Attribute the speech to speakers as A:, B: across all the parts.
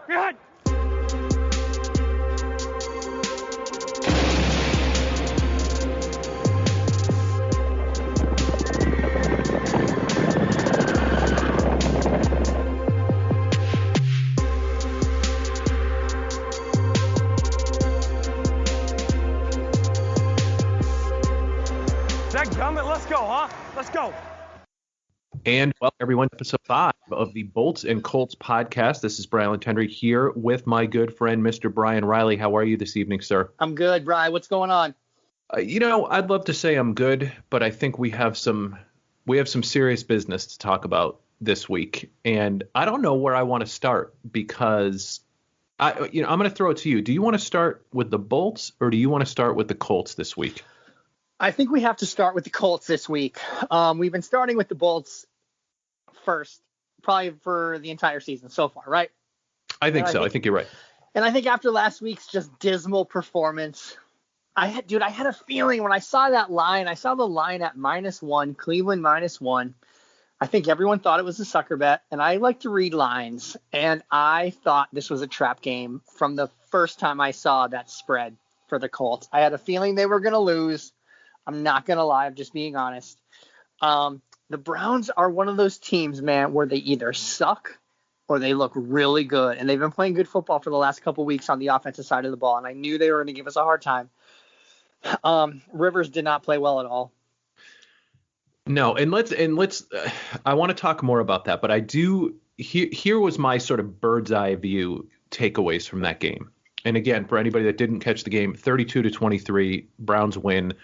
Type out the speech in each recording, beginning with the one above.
A: Good. Dadgummit, let's go, huh? Let's go.
B: And welcome everyone to episode 5 of the Bolts and Colts podcast. This is Brian Tendry here with my good friend, Mr. Brian Riley. How are you this evening, sir?
C: I'm good, Brian. What's going on?
B: I'd love to say I'm good, but I think we have some serious business to talk about this week. And I don't know where I want to start because I'm going to throw it to you. Do you want to start with the Bolts or do you want to start with the Colts this week?
C: I think we have to start with the Colts this week. We've been starting with the Bolts first, probably for the entire season so far, right?
B: I think so. I think you're right.
C: And I think after last week's just dismal performance, I had a feeling when I saw that line, I saw the line at -1, Cleveland -1. I think everyone thought it was a sucker bet, and I like to read lines, and I thought this was a trap game from the first time I saw that spread for the Colts. I had a feeling they were going to lose. I'm not going to lie. I'm just being honest. The Browns are one of those teams, man, where they either suck or they look really good. And they've been playing good football for the last couple of weeks on the offensive side of the ball. And I knew they were going to give us a hard time. Rivers did not play well at all.
B: No. And let's I want to talk more about that, but I do. Here was my sort of bird's eye view takeaways from that game. And again, for anybody that didn't catch the game, 32-23, Browns win.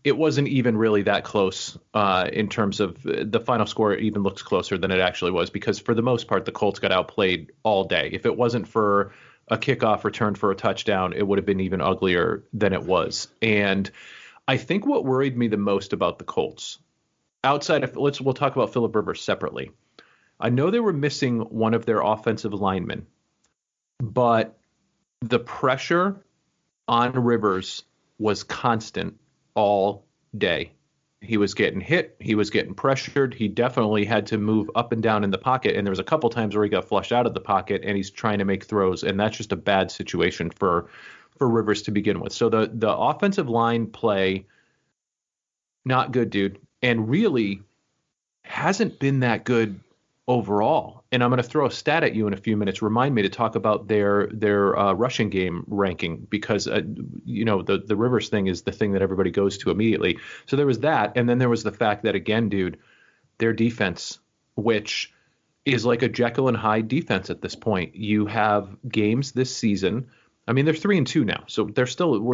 B: It wasn't even really that close in terms of the final score. It even looks closer than it actually was because for the most part, the Colts got outplayed all day. If it wasn't for a kickoff return for a touchdown, it would have been even uglier than it was. And I think what worried me the most about the Colts, outside of we'll talk about Phillip Rivers separately. I know they were missing one of their offensive linemen, but the pressure on Rivers was constant all day. He was getting hit. He was getting pressured. He definitely had to move up and down in the pocket. And there was a couple times where he got flushed out of the pocket and he's trying to make throws. And that's just a bad situation for Rivers to begin with. So the offensive line play, not good, dude. And really hasn't been that good overall. And I'm going to throw a stat at you in a few minutes. Remind me to talk about their rushing game ranking because, the Rivers thing is the thing that everybody goes to immediately. So there was that. And then there was the fact that, again, dude, their defense, which is like a Jekyll and Hyde defense at this point. You have games this season. I mean, they're 3-2 now. So we're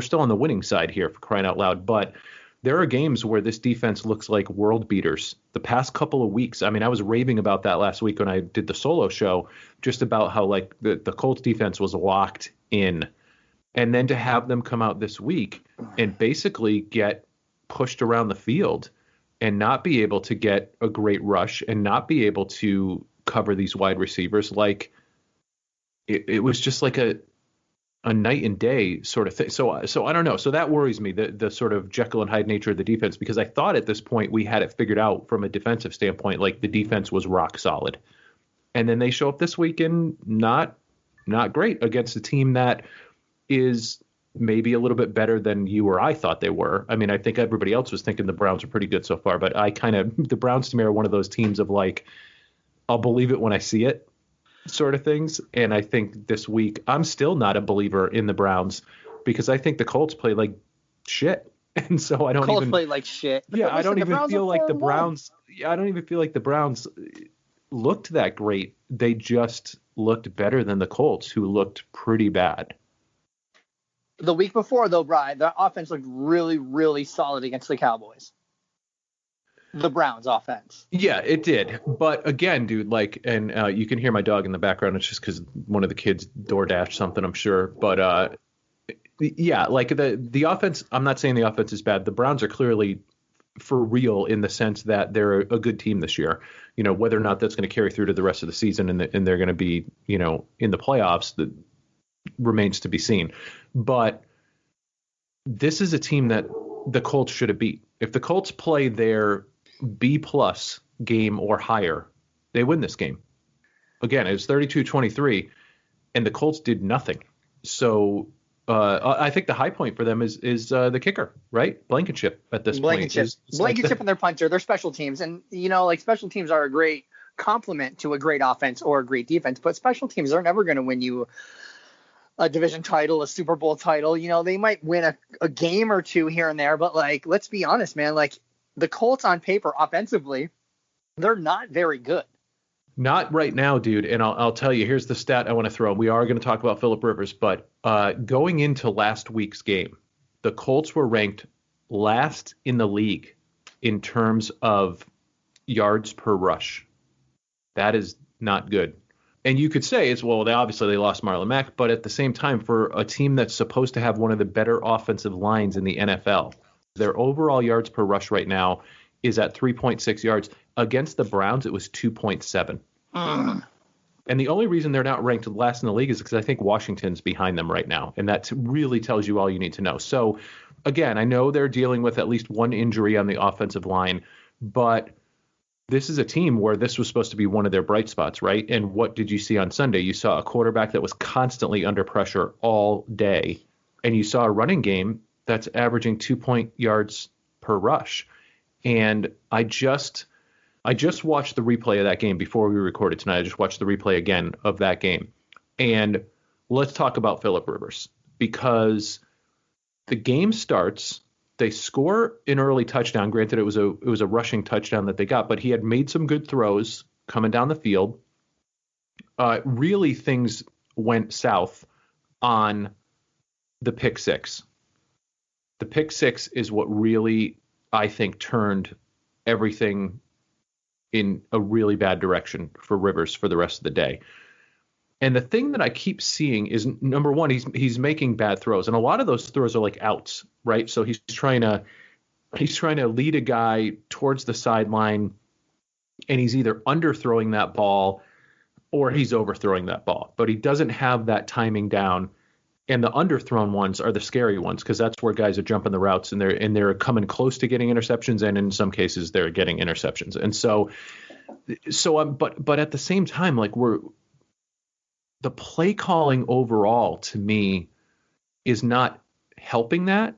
B: still on the winning side here for crying out loud. But there are games where this defense looks like world beaters. The past couple of weeks, I mean, I was raving about that last week when I did the solo show, just about how like the Colts defense was locked in. And then to have them come out this week and basically get pushed around the field and not be able to get a great rush and not be able to cover these wide receivers, like it was just like a night and day sort of thing. So I don't know. So that worries me, the sort of Jekyll and Hyde nature of the defense, because I thought at this point we had it figured out from a defensive standpoint, like the defense was rock solid. And then they show up this week and not great against a team that is maybe a little bit better than you or I thought they were. I mean, I think everybody else was thinking the Browns are pretty good so far, but the Browns to me are one of those teams of like, I'll believe it when I see it sort of things. And I think this week I'm still not a believer in the Browns because I think the Colts play like shit. And so I don't
C: Colts
B: even
C: play like shit.
B: But yeah, I don't even feel like the Browns. Yeah, I don't even feel like the Browns looked that great. They just looked better than the Colts, who looked pretty bad.
C: The week before, though, Brian, the offense looked really, really solid against the Cowboys. The Browns offense.
B: Yeah, it did. But again, dude, like, and you can hear my dog in the background. It's just because one of the kids DoorDashed something, I'm sure. But yeah, like the offense, I'm not saying the offense is bad. The Browns are clearly for real in the sense that they're a good team this year. You know, whether or not that's going to carry through to the rest of the season and they're going to be, you know, in the playoffs, that remains to be seen. But this is a team that the Colts should have beat. If the Colts play their B+ game or higher, they win this game. Again, it's 32-23. and the Colts did nothing. So I think the high point for them is the kicker, right? Blankenship at this point.
C: Blankenship and their punter, their special teams. And, like special teams are a great complement to a great offense or a great defense, but special teams are never going to win you a division title, a Super Bowl title. They might win a game or two here and there, but like, let's be honest, man, like the Colts on paper offensively, they're not very good.
B: Not right now, dude. And I'll tell you, here's the stat I want to throw. We are going to talk about Phillip Rivers, but going into last week's game, the Colts were ranked last in the league in terms of yards per rush. That is not good. And you could say they obviously lost Marlon Mack, but at the same time, for a team that's supposed to have one of the better offensive lines in the NFL, their overall yards per rush right now is at 3.6 yards. Against the Browns, it was 2.7. And the only reason they're not ranked last in the league is because I think Washington's behind them right now. And that really tells you all you need to know. So, again, I know they're dealing with at least one injury on the offensive line, but this is a team where this was supposed to be one of their bright spots, right? And what did you see on Sunday? You saw a quarterback that was constantly under pressure all day, and you saw a running game that's averaging 2 yards per rush. And I just watched the replay of that game before we recorded tonight. I just watched the replay again of that game. And let's talk about Phillip Rivers, because the game starts. They score an early touchdown. Granted, it was a rushing touchdown that they got, but he had made some good throws coming down the field. Really, things went south on the pick six. The pick six is what really, I think, turned everything in a really bad direction for Rivers for the rest of the day. And the thing that I keep seeing is, number one, he's making bad throws, and a lot of those throws are like outs, right? So he's trying to lead a guy towards the sideline, and he's either underthrowing that ball or he's overthrowing that ball, but he doesn't have that timing down. And the underthrown ones are the scary ones, because that's where guys are jumping the routes and they're coming close to getting interceptions, and in some cases they're getting interceptions. And but at the same time, like the play calling overall to me is not helping that.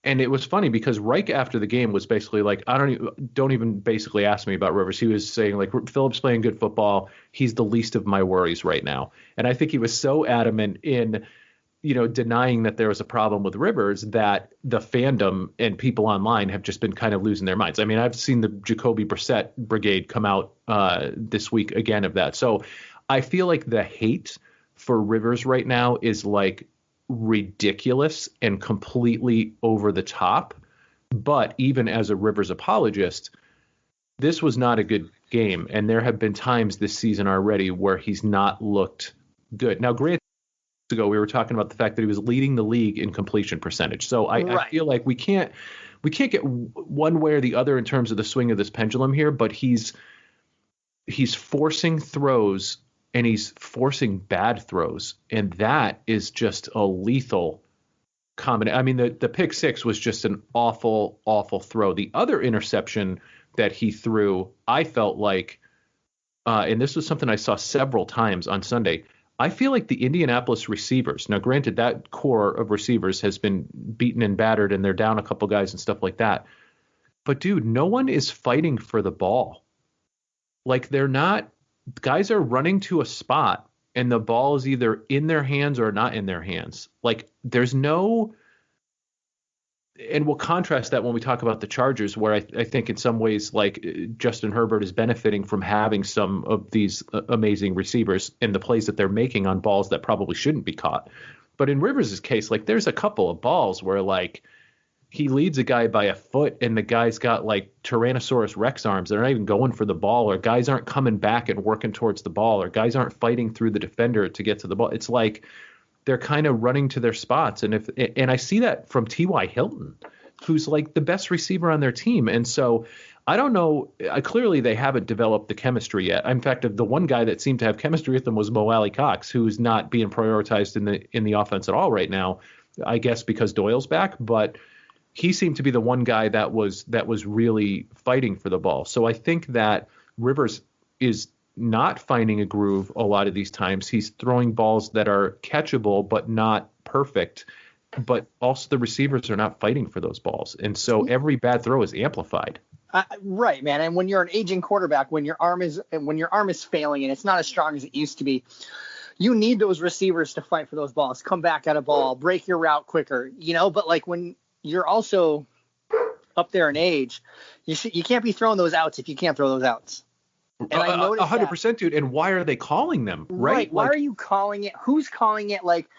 B: And it was funny because Reich after the game was basically like, don't even basically ask me about Rivers. He was saying like, Phillip's playing good football. He's the least of my worries right now. And I think he was so adamant in, denying that there was a problem with Rivers that the fandom and people online have just been kind of losing their minds. I mean, I've seen the Jacoby Brissett brigade come out this week again of that. So I feel like the hate for Rivers right now is like ridiculous and completely over the top. But even as a Rivers apologist, this was not a good game. And there have been times this season already where he's not looked good. Now, granted, ago we were talking about the fact that he was leading the league in completion percentage. So I feel like we can't get one way or the other in terms of the swing of this pendulum here, but he's forcing throws, and he's forcing bad throws, and that is just a lethal combination. I mean, the pick six was just an awful, awful throw. The other interception that he threw, I felt like, and this was something I saw several times on Sunday, I feel like the Indianapolis receivers, now granted that core of receivers has been beaten and battered and they're down a couple guys and stuff like that, but dude, no one is fighting for the ball. Like guys are running to a spot and the ball is either in their hands or not in their hands. Like there's no, and we'll contrast that when we talk about the Chargers, where I think in some ways, like Justin Herbert is benefiting from having some of these amazing receivers and the plays that they're making on balls that probably shouldn't be caught. But in Rivers' case, like there's a couple of balls where like he leads a guy by a foot and the guy's got like Tyrannosaurus Rex arms. They're not even going for the ball, or guys aren't coming back and working towards the ball, or guys aren't fighting through the defender to get to the ball. It's like they're kind of running to their spots. And I see that from T.Y. Hilton, who's like the best receiver on their team. And so I don't know. Clearly they haven't developed the chemistry yet. In fact, the one guy that seemed to have chemistry with them was Mo Alley Cox, who's not being prioritized in the offense at all right now, I guess because Doyle's back. But he seemed to be the one guy that was really fighting for the ball. So I think that Rivers is not finding a groove a lot of these times. He's throwing balls that are catchable but not perfect. But also the receivers are not fighting for those balls. And so every bad throw is amplified.
C: Right, man. And when you're an aging quarterback, when your arm is failing and it's not as strong as it used to be, you need those receivers to fight for those balls, come back at a ball, break your route quicker, but like when you're also up there in age, you can't be throwing those outs if you can't throw those outs. And I noticed
B: 100%, dude. And why are they calling them? Right?
C: Why are you calling it? Who's calling it? Like,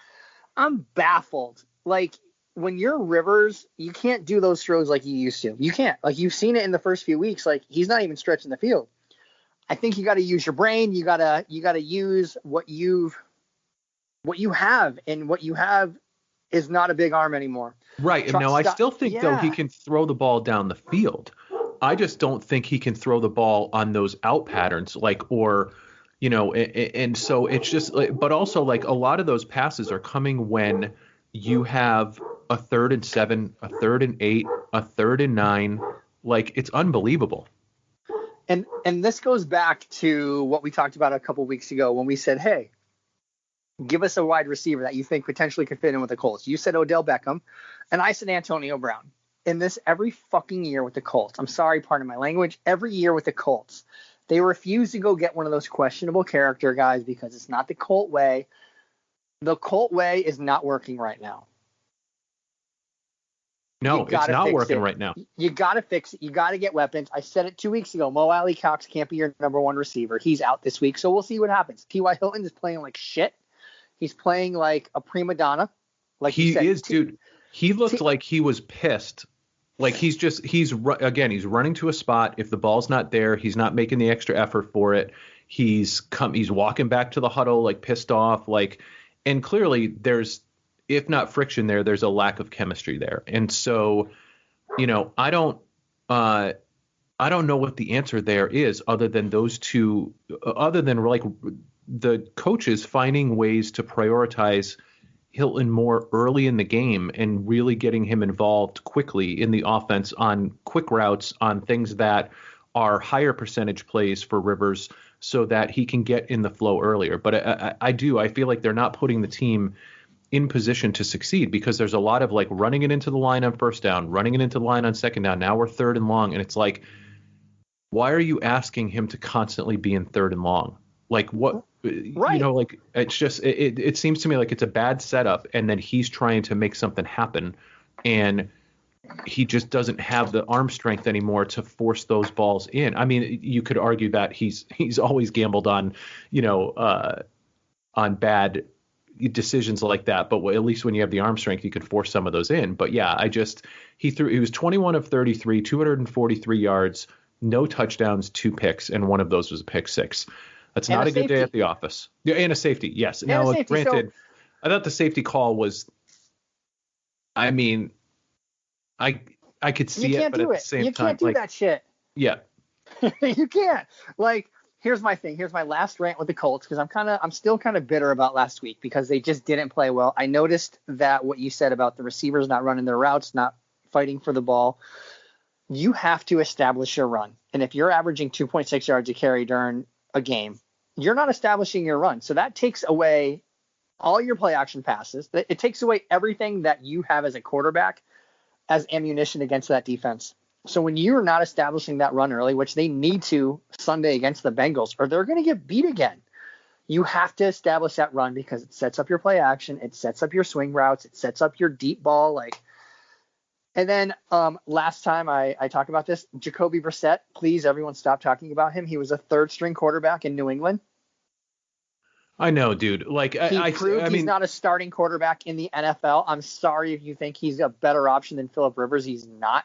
C: I'm baffled. Like, when you're Rivers, you can't do those throws like you used to. You can't. Like, you've seen it in the first few weeks. Like, he's not even stretching the field. I think you got to use your brain. You gotta use what you have, and what you have is not a big arm anymore.
B: Right. Now, I still think though he can throw the ball down the field. I just don't think he can throw the ball on those out patterns, and so it's just. But also, like, a lot of those passes are coming when you have a 3rd and 7, a 3rd and 8, a 3rd and 9. Like, it's unbelievable.
C: And this goes back to what we talked about a couple weeks ago when we said, hey, give us a wide receiver that you think potentially could fit in with the Colts. You said Odell Beckham, and I said Antonio Brown. In this every fucking year with the Colts, I'm sorry, pardon my language, every year with the Colts, they refuse to go get one of those questionable character guys because it's not the Colt way. The Colt way is not working right now.
B: No, it's not working right now.
C: You got to fix it. You got to get weapons. I said it 2 weeks ago. Mo Alley Cox can't be your number one receiver. He's out this week, so we'll see what happens. T.Y. Hilton is playing like shit. He's playing like a prima donna. Like
B: he is, dude. He looked like he was pissed. Like he's running to a spot. If the ball's not there, he's not making the extra effort for it. He's walking back to the huddle like pissed off. And clearly there's, if not friction there, there's a lack of chemistry there. And so, I don't know what the answer there is other than those two, other than like the coaches finding ways to prioritize Hilton more early in the game and really getting him involved quickly in the offense on quick routes, on things that are higher percentage plays for Rivers so that he can get in the flow earlier. But I feel like they're not putting the team in position to succeed because there's a lot of like running it into the line on first down, running it into the line on second down. Now we're 3rd and long. And it's like, why are you asking him to constantly be in 3rd and long? Like what,
C: right.
B: Like it's just, it seems to me like it's a bad setup and then he's trying to make something happen and he just doesn't have the arm strength anymore to force those balls in. I mean, you could argue that he's always gambled on, on bad decisions like that. But at least when you have the arm strength, you could force some of those in. But yeah, he was 21 of 33, 243 yards, no touchdowns, 2 picks. And one of those was a pick 6. That's not a good day at the office. Yeah, and a safety. Yes. Now, granted, I thought the safety call was, I mean, I could see it, but at the same time,
C: you can't do that shit.
B: Yeah.
C: You can't. Like, here's my thing. Here's my last rant with the Colts because I'm still kind of bitter about last week because they just didn't play well. I noticed that what you said about the receivers not running their routes, not fighting for the ball. You have to establish your run. And if you're averaging 2.6 yards a carry during a game, you're not establishing your run. So that takes away all your play action passes. It takes away everything that you have as a quarterback as ammunition against that defense. So when you're not establishing that run early, which they need to Sunday against the Bengals, or they're going to get beat again, you have to establish that run because it sets up your play action. It sets up your swing routes. It sets up your deep ball. And then last time I talked about this, Jacoby Brissett, please, everyone stop talking about him. He was a 3rd string quarterback in New England.
B: I know, dude. Like
C: he proved he's not a starting quarterback in the NFL. I'm sorry if you think he's a better option than Phillip Rivers. He's not.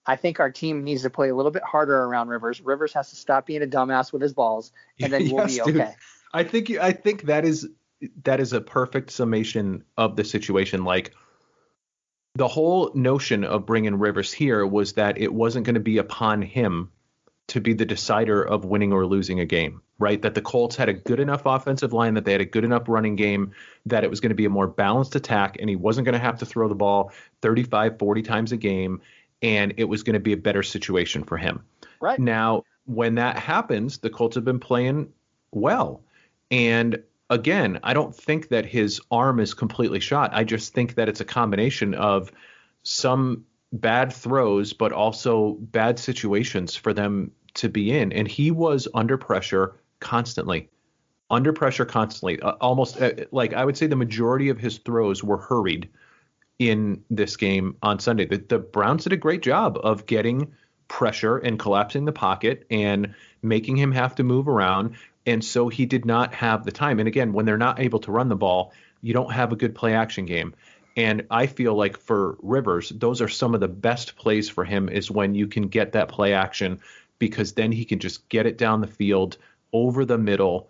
C: I think our team needs to play a little bit harder around Rivers. Rivers has to stop being a dumbass with his balls, and then we'll be okay.
B: Dude. I think that is a perfect summation of the situation. Like, the whole notion of bringing Rivers here was that it wasn't going to be upon him to be the decider of winning or losing a game, right? That the Colts had a good enough offensive line, that they had a good enough running game, that it was going to be a more balanced attack, and he wasn't going to have to throw the ball 35, 40 times a game, and it was going to be a better situation for him.
C: Right.
B: Now, when that happens, the Colts have been playing well. And again, I don't think that his arm is completely shot. I just think that it's a combination of some bad throws, but also bad situations for them to be in. And he was under pressure constantly. Almost like I would say the majority of his throws were hurried in this game on Sunday. The Browns did a great job of getting pressure and collapsing the pocket and making him have to move around. And so he did not have the time. And again, when they're not able to run the ball, you don't have a good play action game. And I feel like for Rivers, those are some of the best plays for him is when you can get that play action, because then he can just get it down the field over the middle,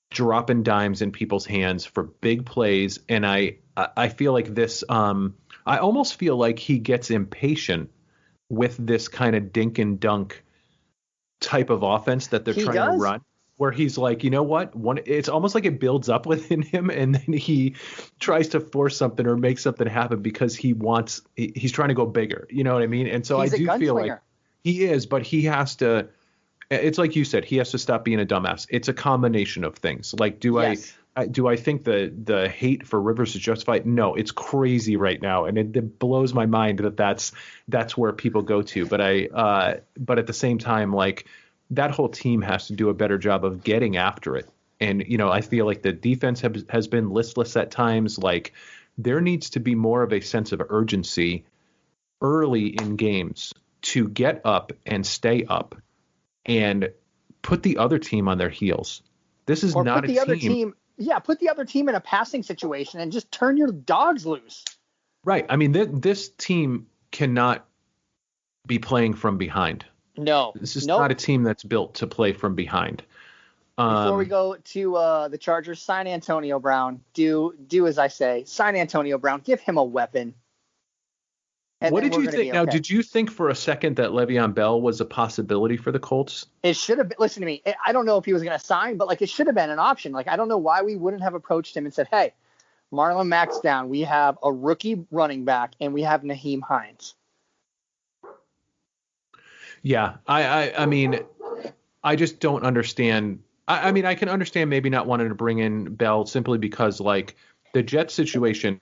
B: dropping dimes in people's hands for big plays. And I feel like this, I almost feel like he gets impatient with this kind of dink and dunk type of offense that they're trying to run, where he's like, you know what, it's almost like it builds up within him, and then he tries to force something or make something happen because he's trying to go bigger. You know what I mean? And so I do feel like he is, but he has to. It's like you said, he has to stop being a dumbass. It's a combination of things. Like, do I think the hate for Rivers is justified? No, it's crazy right now, and it blows my mind that that's where people go to. But at the same time, like, that whole team has to do a better job of getting after it. And I feel like the defense has been listless at times. Like, there needs to be more of a sense of urgency early in games to get up and stay up and put the other team on their heels. This is not a team.
C: Put the other team in a passing situation and just turn your dogs loose.
B: Right. I mean, this team cannot be playing from behind.
C: No.
B: This is not a team that's built to play from behind.
C: Before we go to the Chargers, sign Antonio Brown. Do as I say. Sign Antonio Brown. Give him a weapon.
B: What did you think? Now, did you think for a second that Le'Veon Bell was a possibility for the Colts?
C: It should have been. Listen to me. I don't know if he was going to sign, but it should have been an option. I don't know why we wouldn't have approached him and said, hey, Marlon Mack's down. We have a rookie running back, and we have Nyheim Hines.
B: Yeah, I mean, I just don't understand. I mean, I can understand maybe not wanting to bring in Bell simply because, the Jets situation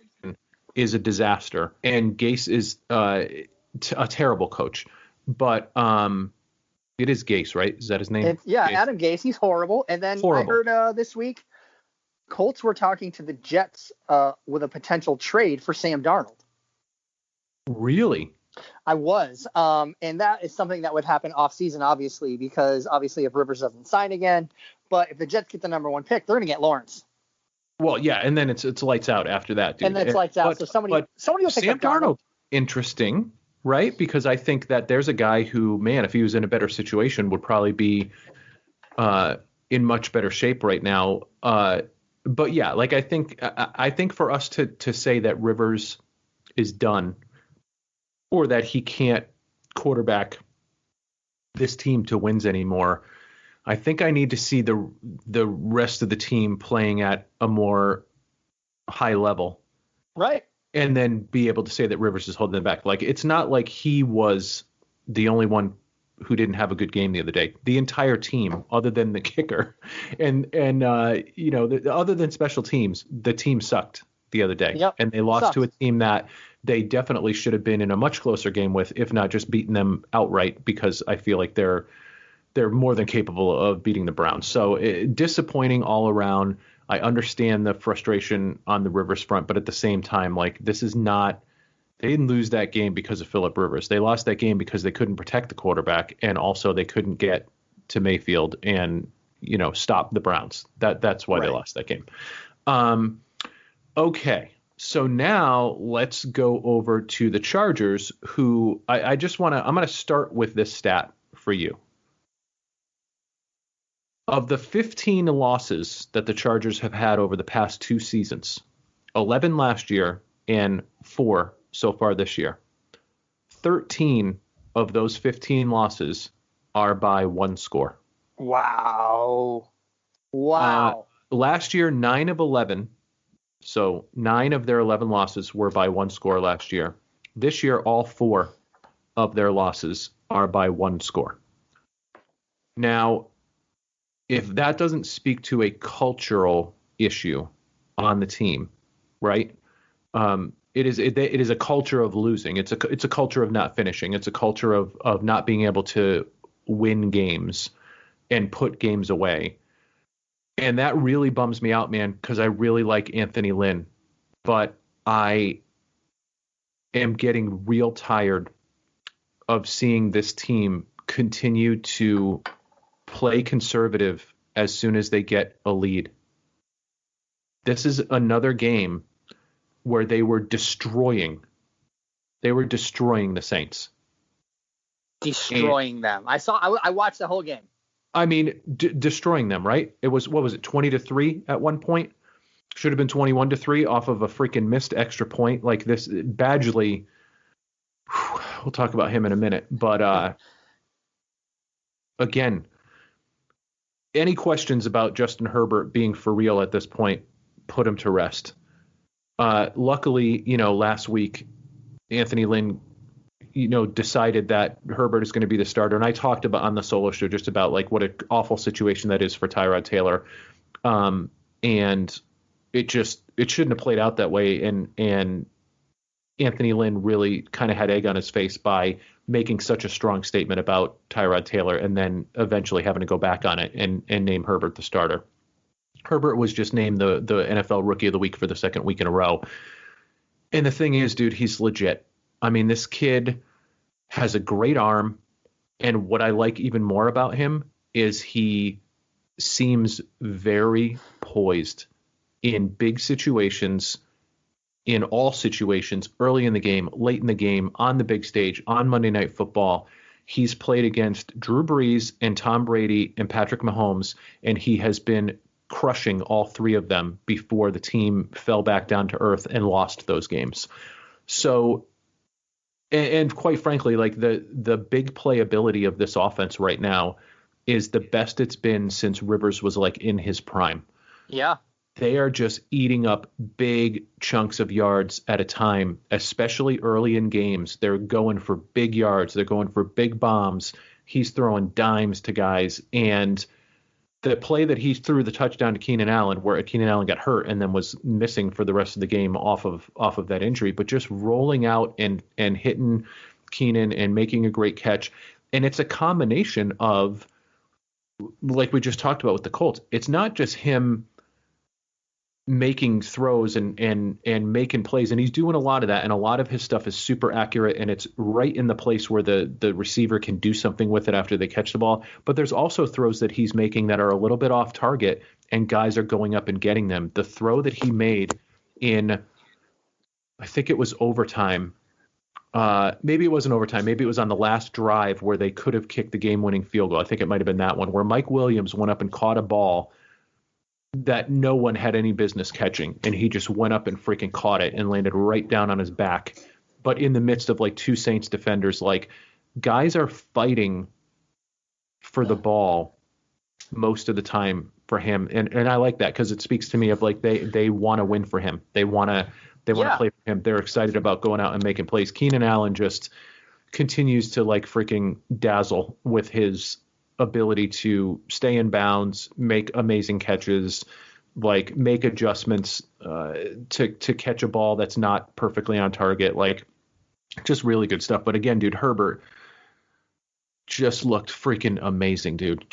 B: is a disaster, and Gase is a terrible coach. But it is Gase, right? Is that his name?
C: Gase. Adam Gase. He's horrible. And then I heard this week, Colts were talking to the Jets with a potential trade for Sam Darnold.
B: Really?
C: I was. And that is something that would happen off season, obviously, because obviously if Rivers doesn't sign again, but if the Jets get the number one pick, they're going to get Lawrence.
B: Well, yeah, and then it's lights out after that, dude.
C: And then it's lights out. So somebody will pick
B: Sam
C: up Darnold.
B: Interesting, right? Because I think that there's a guy who, man, if he was in a better situation, would probably be in much better shape right now. But yeah, I think for us to say that Rivers is done or that he can't quarterback this team to wins anymore, I think I need to see the rest of the team playing at a more high level.
C: Right.
B: And then be able to say that Rivers is holding them back. It's not like he was the only one who didn't have a good game the other day. The entire team, other than the kicker and other than special teams, the team sucked the other day.
C: Yep.
B: And they lost to a team that they definitely should have been in a much closer game with, if not just beating them outright, because I feel like they're more than capable of beating the Browns. So disappointing all around. I understand the frustration on the Rivers front, but at the same time, this is not – they didn't lose that game because of Phillip Rivers. They lost that game because they couldn't protect the quarterback, and also they couldn't get to Mayfield and, stop the Browns. That's why they lost that game. Okay. So now let's go over to the Chargers, who I just want to – I'm going to start with this stat for you. Of the 15 losses that the Chargers have had over the past two seasons, 11 last year and 4 so far this year, 13 of those 15 losses are by one score.
C: Wow.
B: Last year, 9 of 11. So 9 of their 11 losses were by one score last year. This year, all 4 of their losses are by one score. Now, if that doesn't speak to a cultural issue on the team, right? It is a culture of losing. It's a culture of not finishing. It's a culture of not being able to win games and put games away. And that really bums me out, man, because I really like Anthony Lynn, but I am getting real tired of seeing this team continue to play conservative as soon as they get a lead. This is another game where they were destroying the Saints.
C: Destroying them. I watched the whole game.
B: I mean, destroying them, right? It was, what was it, 20-3 at one point? Should have been 21-3 off of a freaking missed extra point. Like this, Badgley, we'll talk about him in a minute. But again, any questions about Justin Herbert being for real at this point, put him to rest. Luckily, last week, Anthony Lynn, decided that Herbert is going to be the starter. And I talked about on the solo show just about like what an awful situation that is for Tyrod Taylor. And it shouldn't have played out that way. And Anthony Lynn really kind of had egg on his face by making such a strong statement about Tyrod Taylor and then eventually having to go back on it and name Herbert the starter. Herbert was just named the NFL Rookie of the Week for the second week in a row. And the thing is, dude, he's legit. I mean, this kid has a great arm. And what I like even more about him is he seems very poised in big situations, in all situations, early in the game, late in the game, on the big stage, on Monday Night Football. He's played against Drew Brees and Tom Brady and Patrick Mahomes, and he has been crushing all three of them before the team fell back down to earth and lost those games. So, and quite frankly, like the big playability of this offense right now is the best it's been since Rivers was like in his prime.
C: Yeah.
B: They are just eating up big chunks of yards at a time, especially early in games. They're going for big yards. They're going for big bombs. He's throwing dimes to guys. And the play that he threw the touchdown to Keenan Allen, where Keenan Allen got hurt and then was missing for the rest of the game off of that injury, but just rolling out and hitting Keenan and making a great catch. And it's a combination of, like we just talked about with the Colts, it's not just him making throws and making plays, and he's doing a lot of that, and a lot of his stuff is super accurate, and it's right in the place where the receiver can do something with it after they catch the ball. But there's also throws that he's making that are a little bit off target, and guys are going up and getting them. The throw that he made in, I think it was overtime, maybe it wasn't overtime, maybe it was on the last drive where they could have kicked the game-winning field goal. I think it might have been that one, where Mike Williams went up and caught a ball that no one had any business catching, and he just went up and freaking caught it and landed right down on his back. But in the midst of like two Saints defenders, like guys are fighting for the ball most of the time for him, and I like that because it speaks to me of like they want to win for him. They want to play for him. They're excited about going out and making plays. Keenan Allen just continues to like freaking dazzle with his ability to stay in bounds, make amazing catches, like make adjustments to catch a ball that's not perfectly on target, like just really good stuff. But again, dude, Herbert just looked freaking amazing, dude.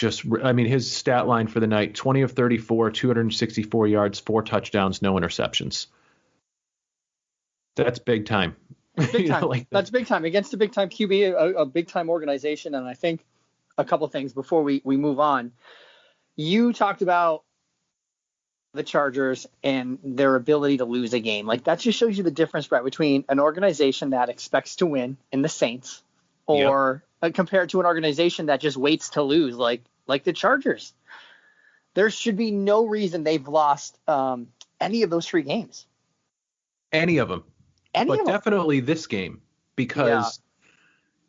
B: I mean, his stat line for the night, 20 of 34, 264 yards, 4 touchdowns, no interceptions. That's big time.
C: Big time. That's big time against a big time QB, a big time organization. And I think a couple things before we move on. You talked about the Chargers and their ability to lose a game. Like that just shows you the difference, right, between an organization that expects to win in the Saints or compared to an organization that just waits to lose, like the Chargers. There should be no reason they've lost any of those 3 games.
B: Any of them. But definitely this game, because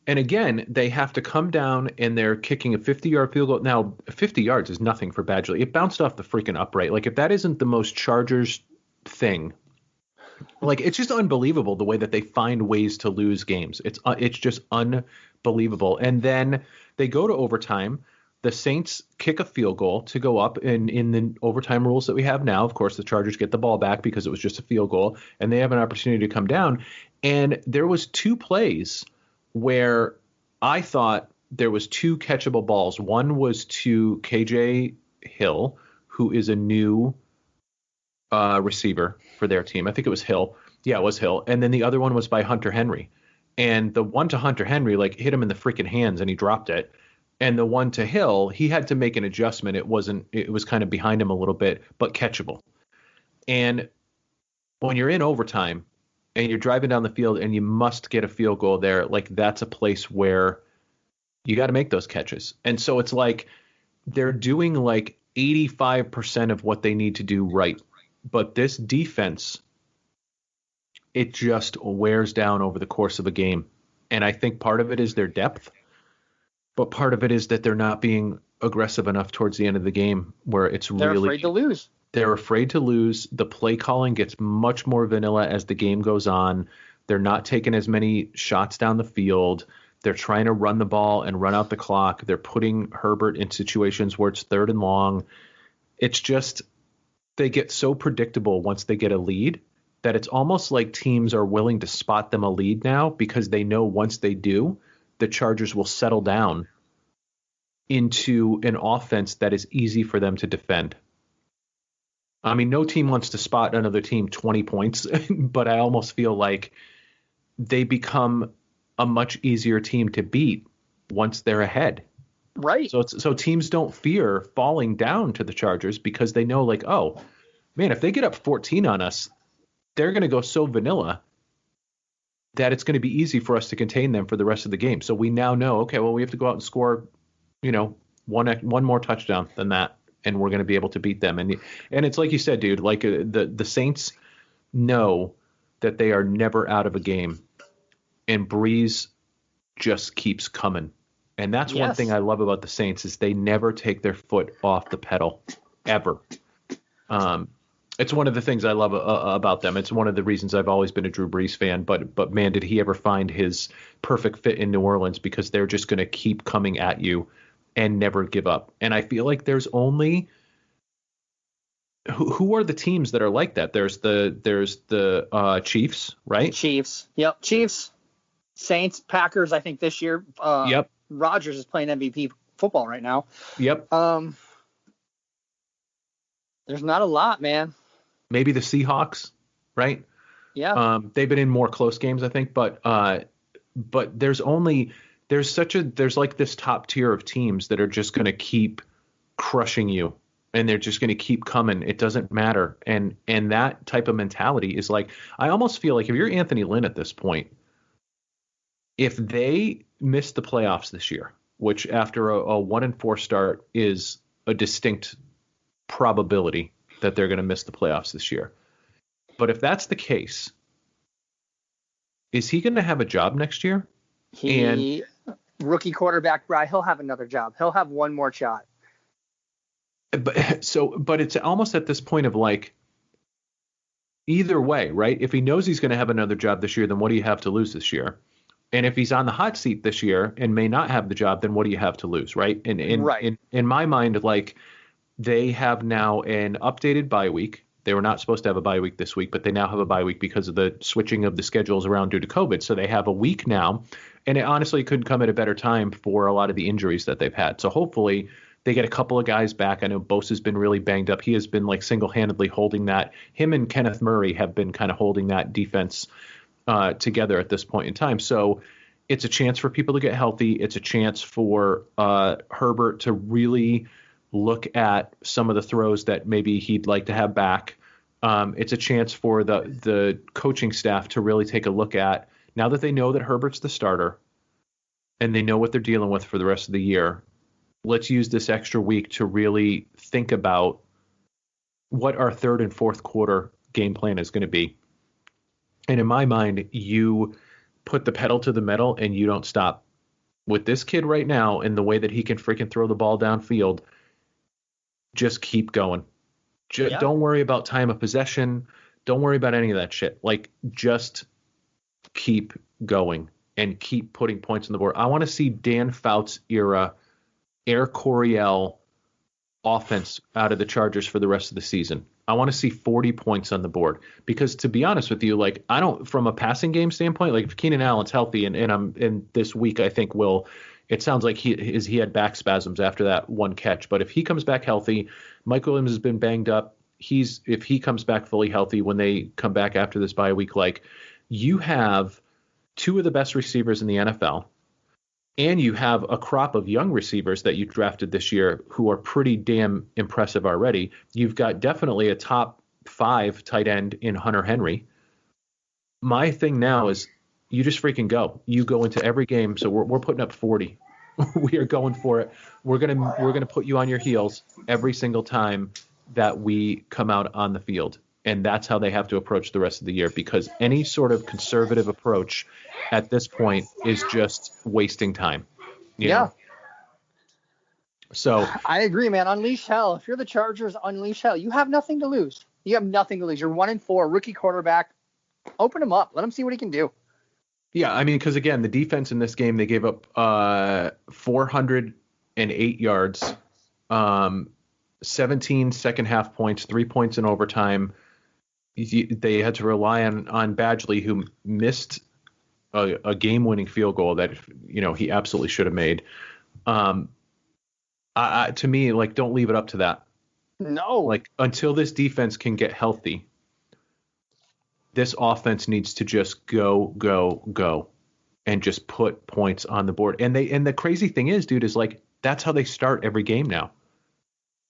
B: and again, they have to come down and they're kicking a 50-yard field goal. Now, 50 yards is nothing for Badgley. It bounced off the freaking upright. Like, if that isn't the most Chargers thing, like, it's just unbelievable the way that they find ways to lose games. It's just unbelievable. And then they go to overtime The Saints kick a field goal to go up in the overtime rules that we have now. Of course, the Chargers get the ball back because it was just a field goal, and they have an opportunity to come down. And there was 2 plays where I thought there was 2 catchable balls. One was to KJ Hill, who is a new receiver for their team. I think it was Hill. Yeah, it was Hill. And then the other one was by Hunter Henry. And the one to Hunter Henry, like, hit him in the freaking hands and he dropped it. And the one to Hill, he had to make an adjustment. It was kind of behind him a little bit, but catchable. And when you're in overtime and you're driving down the field and you must get a field goal there, like, that's a place where you got to make those catches. And so it's like they're doing like 85% of what they need to do right. But this defense, it just wears down over the course of a game. And I think part of it is their depth. But part of it is that they're not being aggressive enough towards the end of the game where they're
C: afraid to lose.
B: They're afraid to lose. The play calling gets much more vanilla as the game goes on. They're not taking as many shots down the field. They're trying to run the ball and run out the clock. They're putting Herbert in situations where it's 3rd and long. It's just they get so predictable once they get a lead that it's almost like teams are willing to spot them a lead now because they know once they do, the Chargers will settle down into an offense that is easy for them to defend. I mean, no team wants to spot another team 20 points, but I almost feel like they become a much easier team to beat once they're ahead.
C: Right.
B: So teams don't fear falling down to the Chargers because they know, like, oh, man, if they get up 14 on us, they're going to go so vanilla that it's going to be easy for us to contain them for the rest of the game. So we now know, okay, well, we have to go out and score, one more touchdown than that, and we're going to be able to beat them. And it's like you said, dude, like the Saints know that they are never out of a game, and Breeze just keeps coming. And that's one thing I love about the Saints is they never take their foot off the pedal, ever. It's one of the things I love about them. It's one of the reasons I've always been a Drew Brees fan. But man, did he ever find his perfect fit in New Orleans, because they're just going to keep coming at you and never give up. And I feel like there's only who are the teams that are like that? There's the Chiefs, right?
C: Chiefs. Yep. Chiefs, Saints, Packers. I think this year.
B: Yep.
C: Rodgers is playing MVP football right now.
B: Yep.
C: There's not a lot, man.
B: Maybe the Seahawks, right?
C: Yeah.
B: They've been in more close games, I think, but there's like this top tier of teams that are just going to keep crushing you, and they're just going to keep coming. It doesn't matter. And that type of mentality is like, I almost feel like if you're Anthony Lynn at this point, if they miss the playoffs this year, which after a 1-4 start is a distinct probability that they're going to miss the playoffs this year. But if that's the case, is he going to have a job next year?
C: Rookie quarterback, Bry, he'll have another job. He'll have one more shot.
B: But it's almost at this point of like, either way, right? If he knows he's going to have another job this year, then what do you have to lose this year? And if he's on the hot seat this year and may not have the job, then what do you have to lose, right? And in my mind, like, they have now an updated bye week. They were not supposed to have a bye week this week, but they now have a bye week because of the switching of the schedules around due to COVID. So they have a week now, and it honestly couldn't come at a better time for a lot of the injuries that they've had. So hopefully they get a couple of guys back. I know Bosa's been really banged up. He has been like single-handedly holding that. Him and Kenneth Murray have been kind of holding that defense together at this point in time. So it's a chance for people to get healthy. It's a chance for Herbert to really look at some of the throws that maybe he'd like to have back. It's a chance for the coaching staff to really take a look at, now that they know that Herbert's the starter and they know what they're dealing with for the rest of the year, let's use this extra week to really think about what our third and fourth quarter game plan is going to be. And in my mind, you put the pedal to the metal and you don't stop. With this kid right now and the way that he can freaking throw the ball downfield, just keep going. Don't worry about time of possession. Don't worry about any of that shit. Like, just keep going and keep putting points on the board. I want to see Dan Fouts era Air Coryell offense out of the Chargers for the rest of the season. I want to see 40 points on the board because, to be honest with you, like I don't, from a passing game standpoint, like if Keenan Allen's healthy and this week I think it sounds like he had back spasms after that one catch, but if he comes back healthy, Mike Williams has been banged up. If he comes back fully healthy when they come back after this bye week, like you have two of the best receivers in the NFL. And you have a crop of young receivers that you drafted this year who are pretty damn impressive already. You've got definitely a top 5 tight end in Hunter Henry. My thing now is you just freaking go. You go into every game. So we're putting up 40. We are going for it. We're gonna put you on your heels every single time that we come out on the field. And that's how they have to approach the rest of the year, because any sort of conservative approach at this point is just wasting time. You know? So
C: I agree, man. Unleash hell. If you're the Chargers, unleash hell. You have nothing to lose. You have nothing to lose. You're 1-4, rookie quarterback. Open him up. Let him see what he can do.
B: Yeah, I mean, because again, the defense in this game, they gave up 408 yards, 17 second half points, 3 points in overtime. They had to rely on Badgley, who missed a game-winning field goal that he absolutely should have made. To me, like, don't leave it up to that.
C: No.
B: Like, until this defense can get healthy, this offense needs to just go, and just put points on the board. And the crazy thing is, dude, is like that's how they start every game now.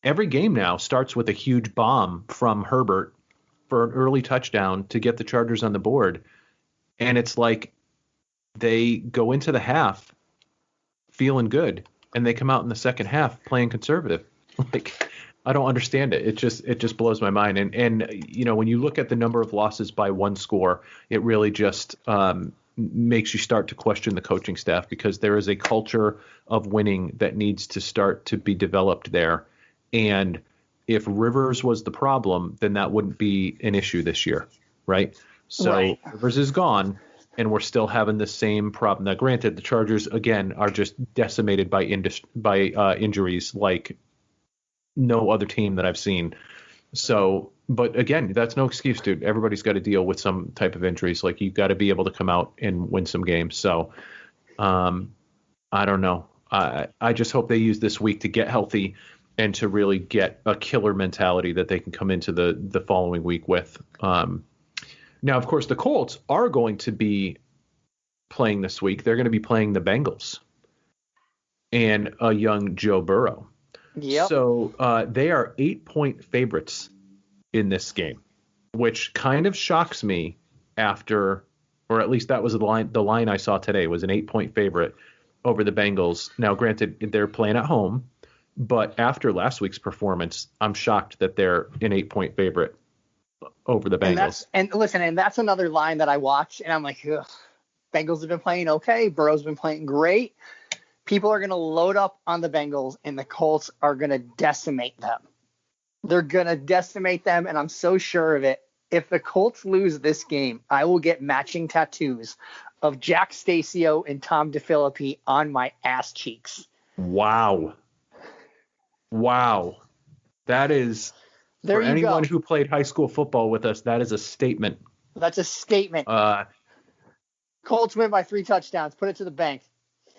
B: Every game now starts with a huge bomb from Herbert for an early touchdown to get the Chargers on the board. And it's like they go into the half feeling good, and they come out in the second half playing conservative. Like, I don't understand it. It just blows my mind. And when you look at the number of losses by one score, it really just makes you start to question the coaching staff, because there is a culture of winning that needs to start to be developed there. And if Rivers was the problem, then that wouldn't be an issue this year, right? So right. Rivers is gone, and we're still having the same problem. Now, granted, the Chargers, again, are just decimated by injuries like no other team that I've seen. So, but again, that's no excuse, dude. Everybody's got to deal with some type of injuries. Like, you've got to be able to come out and win some games. So, I don't know. I just hope they use this week to get healthy and to really get a killer mentality that they can come into the following week with. Now, of course, the Colts are going to be playing this week. They're going to be playing the Bengals and a young Joe Burrow.
C: Yep.
B: So they are 8-point favorites in this game, which kind of shocks me or at least that was the line I saw today was an 8-point favorite over the Bengals. Now, granted, they're playing at home, but after last week's performance, I'm shocked that they're an 8-point favorite over the Bengals.
C: And that's another line that I watch, and I'm like, ugh, Bengals have been playing okay. Burrow's been playing great. People are going to load up on the Bengals, and the Colts are going to decimate them. They're going to decimate them, and I'm so sure of it. If the Colts lose this game, I will get matching tattoos of Jack Stacio and Tom DeFilippi on my ass cheeks.
B: Wow. That is,
C: there
B: for anyone who played high school football with us, that is a statement.
C: That's a statement. Colts win by 3 touchdowns. Put it to the bank.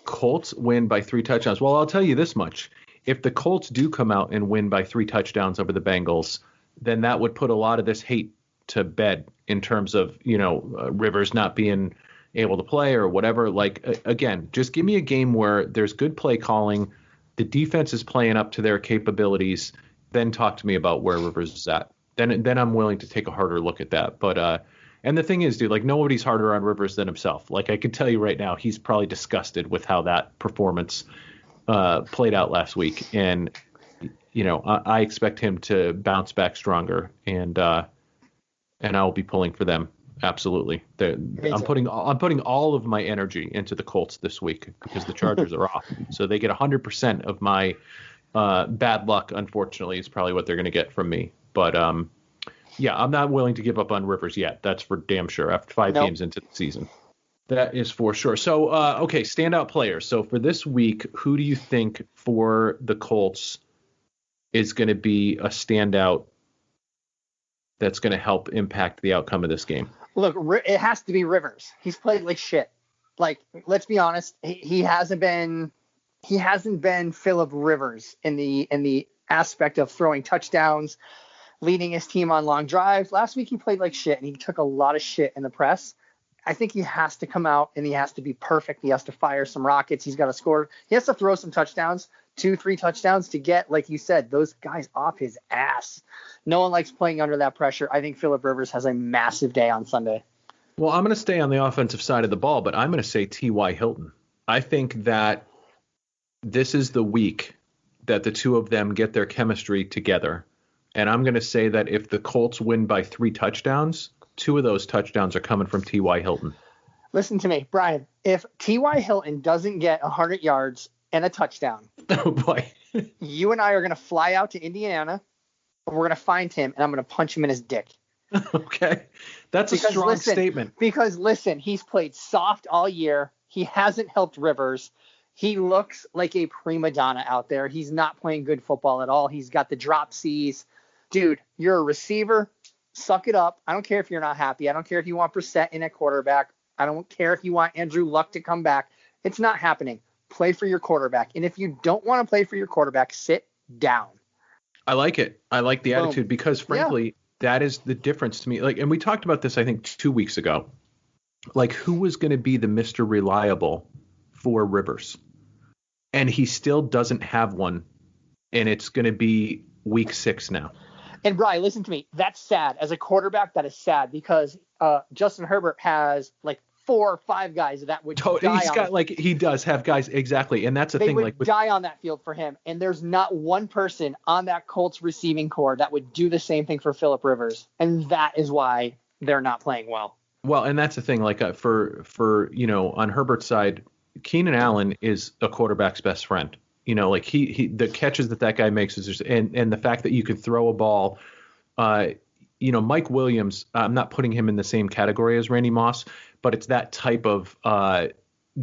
B: Colts win by 3 touchdowns. Well, I'll tell you this much. If the Colts do come out and win by 3 touchdowns over the Bengals, then that would put a lot of this hate to bed in terms of, Rivers not being able to play or whatever. Like, again, just give me a game where there's good play calling, the defense is playing up to their capabilities, then talk to me about where Rivers is at. Then I'm willing to take a harder look at that. But and the thing is, dude, like, nobody's harder on Rivers than himself. Like, I can tell you right now, he's probably disgusted with how that performance played out last week. And, I expect him to bounce back stronger, and I'll be pulling for them. Absolutely. I'm putting all of my energy into the Colts this week because the Chargers are off. So they get 100% of my bad luck, unfortunately, is probably what they're going to get from me. But yeah, I'm not willing to give up on Rivers yet. That's for damn sure after 5 games into the season. That is for sure. So, okay, standout players. So for this week, who do you think for the Colts is going to be a standout that's going to help impact the outcome of this game?
C: Look, it has to be Rivers. He's played like shit. Like, let's be honest, he hasn't been Phillip Rivers in the aspect of throwing touchdowns, leading his team on long drives. Last week he played like shit, and he took a lot of shit in the press. I think he has to come out and he has to be perfect. He has to fire some rockets. He's got to score. He has to throw some touchdowns, 2-3 touchdowns to get, like you said, those guys off his ass. No one likes playing under that pressure. I think Phillip Rivers has a massive day on Sunday.
B: Well, I'm going to stay on the offensive side of the ball, but I'm going to say T.Y. Hilton. I think that this is the week that the two of them get their chemistry together. And I'm going to say that if the Colts win by 3 touchdowns, 2 of those touchdowns are coming from T.Y. Hilton.
C: Listen to me, Brian. If T.Y. Hilton doesn't get 100 yards and a touchdown,
B: oh boy,
C: you and I are going to fly out to Indiana, and we're going to find him, and I'm going to punch him in his dick.
B: Okay, that's a strong statement.
C: Because listen, he's played soft all year. He hasn't helped Rivers. He looks like a prima donna out there. He's not playing good football at all. He's got the drop C's. Dude, you're a receiver. Suck it up. I don't care if you're not happy. I don't care if you want Brissett in at quarterback. I don't care if you want Andrew Luck to come back. It's not happening. Play for your quarterback. And if you don't want to play for your quarterback, sit down.
B: I like it. I like the attitude because, frankly, that is the difference to me. Like, and we talked about this, I think, 2 weeks ago. Like, who was going to be the Mr. Reliable for Rivers? And he still doesn't have one. And it's going to be week 6 now.
C: And Brian, listen to me. That's sad. As a quarterback, that is sad because Justin Herbert has like 4 or 5 guys that would die.
B: He's got he does have guys exactly, and that's the thing.
C: They would die on that field for him, and there's not one person on that Colts receiving core that would do the same thing for Phillip Rivers, and that is why they're not playing well.
B: Well, and that's the thing. Like for on Herbert's side, Keenan Allen is a quarterback's best friend. Like he the catches that guy makes is just, and the fact that you can throw a ball. Mike Williams, I'm not putting him in the same category as Randy Moss, but it's that type of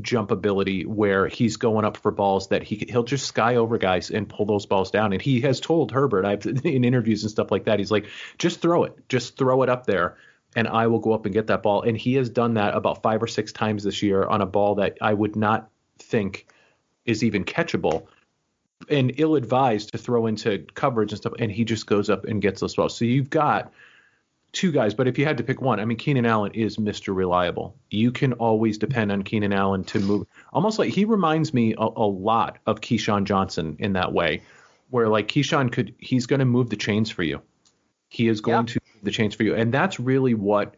B: jump ability where he's going up for balls that he'll just sky over guys and pull those balls down. And he has told Herbert in interviews and stuff like that, he's like, just throw it up there and I will go up and get that ball. And he has done that about 5 or 6 times this year on a ball that I would not think is even catchable and ill-advised to throw into coverage and stuff. And he just goes up and gets those balls. So you've got 2 guys, but if you had to pick one, I mean, Keenan Allen is Mr. Reliable. You can always depend on Keenan Allen to move. Almost like he reminds me a lot of Keyshawn Johnson in that way, where like Keyshawn he's going to move the chains for you. He is going to move the chains for you. And that's really what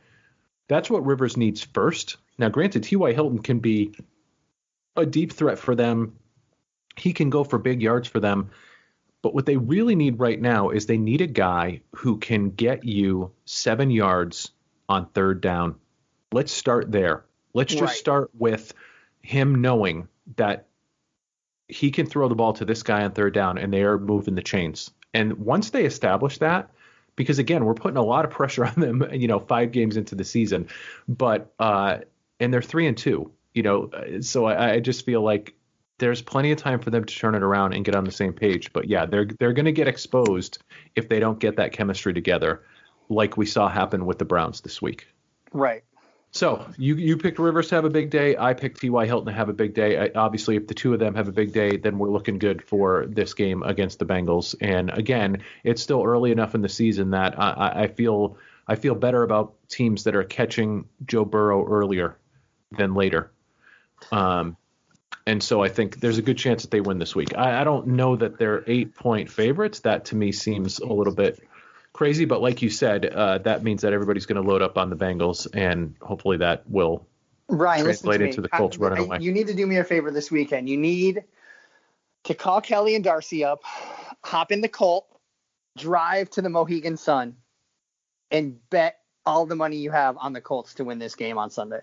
B: Rivers needs first. Now, granted, T.Y. Hilton can be a deep threat for them. He can go for big yards for them. But what they really need right now is they need a guy who can get you 7 yards on 3rd down. Let's start there. Let's just start with him knowing that he can throw the ball to this guy on 3rd down and they are moving the chains. And once they establish that, because again, we're putting a lot of pressure on them, 5 games into the season, but and they're 3-2, so I just feel like there's plenty of time for them to turn it around and get on the same page. But yeah, they're going to get exposed if they don't get that chemistry together, like we saw happen with the Browns this week.
C: Right.
B: So you picked Rivers to have a big day. I picked T.Y. Hilton to have a big day. Obviously, if the two of them have a big day, then we're looking good for this game against the Bengals. And again, it's still early enough in the season that I feel better about teams that are catching Joe Burrow earlier than later. And so I think there's a good chance that they win this week. I don't know that they're 8-point favorites. That to me seems a little bit crazy. But like you said, that means that everybody's going to load up on the Bengals, and hopefully that will translate into the Colts running away.
C: You need to do me a favor this weekend. You need to call Kelly and Darcy up, hop in the Colt, drive to the Mohegan Sun, and bet all the money you have on the Colts to win this game on Sunday.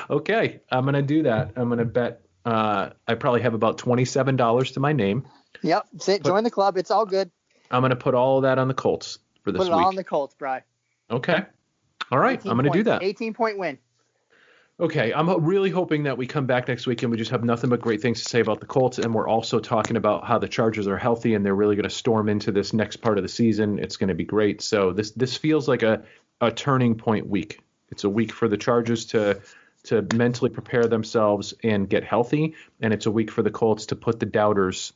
B: Okay, I'm going to do that. I'm going to bet I probably have about $27 to my name.
C: Yep, join the club. It's all good.
B: I'm going to put all of that on the Colts for this week.
C: Put it all on the Colts, Bri.
B: Okay. All right, I'm going to do that.
C: 18-point win.
B: Okay, I'm really hoping that we come back next week and we just have nothing but great things to say about the Colts, and we're also talking about how the Chargers are healthy and they're really going to storm into this next part of the season. It's going to be great. So this feels like a turning point week. It's a week for the Chargers to mentally prepare themselves and get healthy, and it's a week for the Colts to put the doubters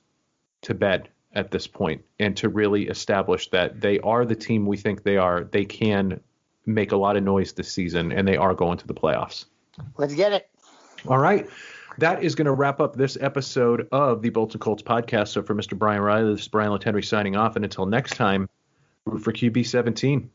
B: to bed at this point and to really establish that they are the team we think they are. They can make a lot of noise this season, and they are going to the playoffs.
C: Let's get it.
B: All right. That is going to wrap up this episode of the Bolts and Colts podcast. So for Mr. Brian Riley, this is Brian Latendry signing off. And until next time, root for QB 17.